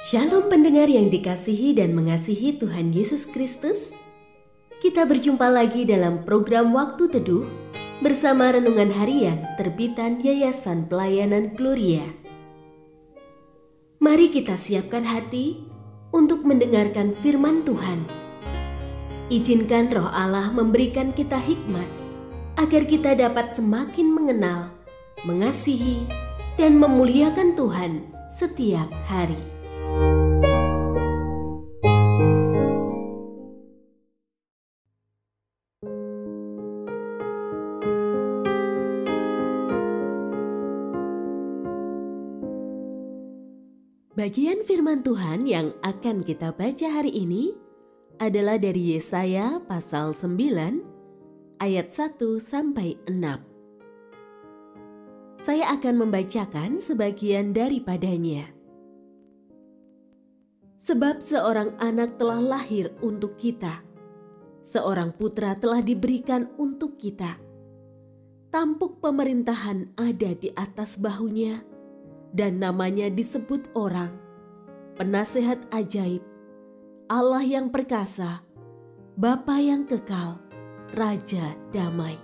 Shalom pendengar yang dikasihi dan mengasihi Tuhan Yesus Kristus. Kita berjumpa lagi dalam program Waktu Teduh bersama Renungan Harian terbitan Yayasan Pelayanan Gloria. Mari kita siapkan hati untuk mendengarkan firman Tuhan. Izinkan Roh Allah memberikan kita hikmat agar kita dapat semakin mengenal, mengasihi, dan memuliakan Tuhan setiap hari. Bagian firman Tuhan yang akan kita baca hari ini adalah dari Yesaya pasal 9 ayat 1-6. Saya akan membacakan sebagian daripadanya. Sebab seorang anak telah lahir untuk kita, seorang putra telah diberikan untuk kita. Tampuk pemerintahan ada di atas bahunya, dan namanya disebut orang, Penasehat Ajaib, Allah yang perkasa, Bapa yang kekal, Raja damai.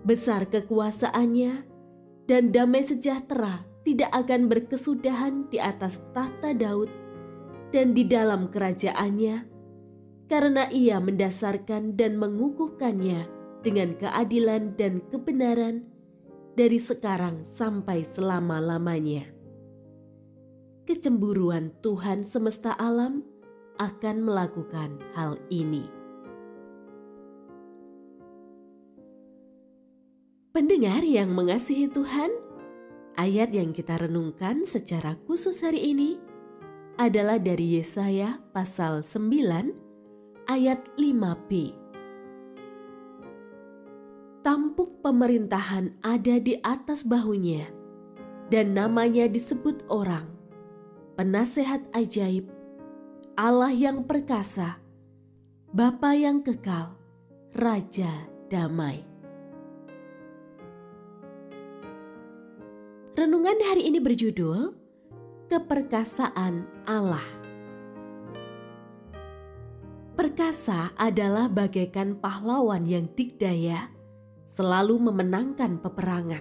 Besar kekuasaannya, dan damai sejahtera tidak akan berkesudahan di atas tahta Daud dan di dalam kerajaannya, karena ia mendasarkan dan mengukuhkannya dengan keadilan dan kebenaran dari sekarang sampai selama-lamanya. Kecemburuan Tuhan semesta alam akan melakukan hal ini. Pendengar yang mengasihi Tuhan, ayat yang kita renungkan secara khusus hari ini adalah dari Yesaya pasal 9 ayat 5b. Tampuk pemerintahan ada di atas bahunya, dan namanya disebut orang, Penasehat Ajaib, Allah yang perkasa, Bapa yang kekal, Raja damai. Renungan hari ini berjudul Keperkasaan Allah. Perkasa adalah bagaikan pahlawan yang dikdaya, selalu memenangkan peperangan.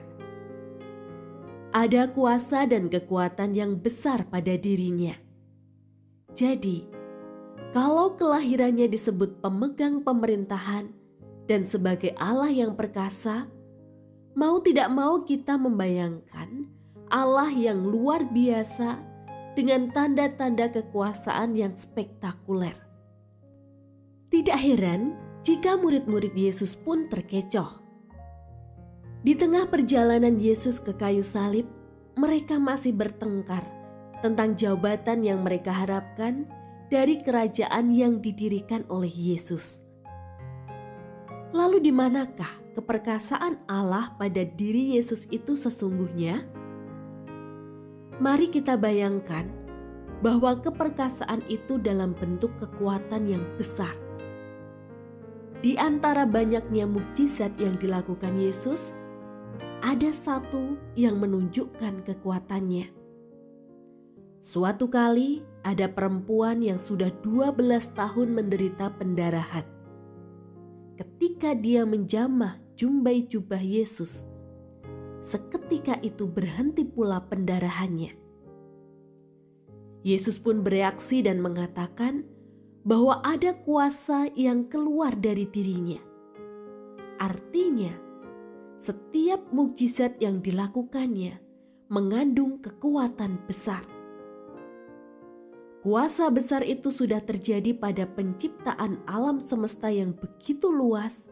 Ada kuasa dan kekuatan yang besar pada dirinya. Jadi, kalau kelahirannya disebut pemegang pemerintahan dan sebagai Allah yang perkasa, mau tidak mau kita membayangkan Allah yang luar biasa dengan tanda-tanda kekuasaan yang spektakuler. Tidak heran jika murid-murid Yesus pun terkecoh. Di tengah perjalanan Yesus ke kayu salib, mereka masih bertengkar tentang jabatan yang mereka harapkan dari kerajaan yang didirikan oleh Yesus. Lalu di manakah keperkasaan Allah pada diri Yesus itu sesungguhnya? Mari kita bayangkan bahwa keperkasaan itu dalam bentuk kekuatan yang besar. Di antara banyaknya mukjizat yang dilakukan Yesus, ada satu yang menunjukkan kekuatannya. Suatu kali ada perempuan yang sudah 12 tahun menderita pendarahan. Ketika dia menjamah jumbai jubah Yesus, seketika itu berhenti pula pendarahannya. Yesus pun bereaksi dan mengatakan bahwa ada kuasa yang keluar dari dirinya. Artinya, setiap mukjizat yang dilakukannya mengandung kekuatan besar. Kuasa besar itu sudah terjadi pada penciptaan alam semesta yang begitu luas,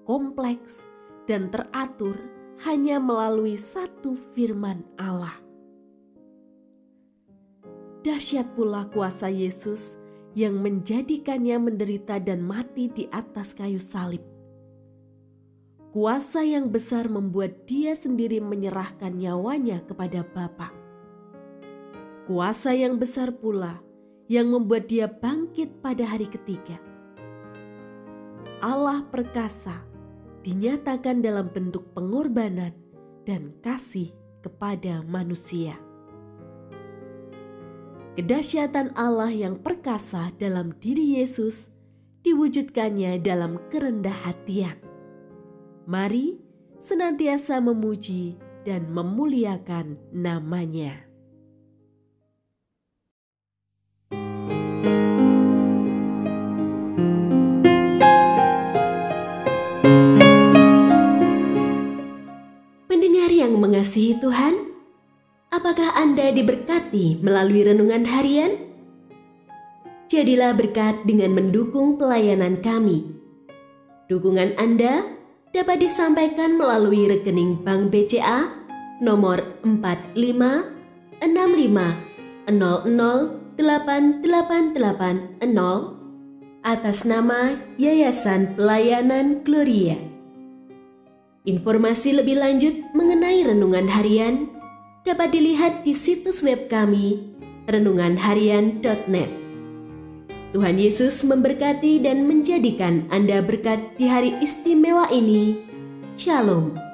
kompleks, dan teratur hanya melalui satu firman Allah. Dahsyat pula kuasa Yesus yang menjadikannya menderita dan mati di atas kayu salib. Kuasa yang besar membuat dia sendiri menyerahkan nyawanya kepada Bapa. Kuasa yang besar pula yang membuat dia bangkit pada hari ketiga. Allah perkasa dinyatakan dalam bentuk pengorbanan dan kasih kepada manusia. kedahsyatan Allah yang perkasa dalam diri Yesus diwujudkannya dalam kerendah hatian. Mari senantiasa memuji dan memuliakan nama-Nya. Pendengar yang mengasihi Tuhan, apakah Anda diberkati melalui renungan harian? Jadilah berkat dengan mendukung pelayanan kami. Dukungan Anda dapat disampaikan melalui rekening Bank BCA nomor 4565008880 atas nama Yayasan Pelayanan Gloria. Informasi lebih lanjut mengenai renungan harian dapat dilihat di situs web kami renunganharian.net. Tuhan Yesus memberkati dan menjadikan Anda berkat di hari istimewa ini. Shalom.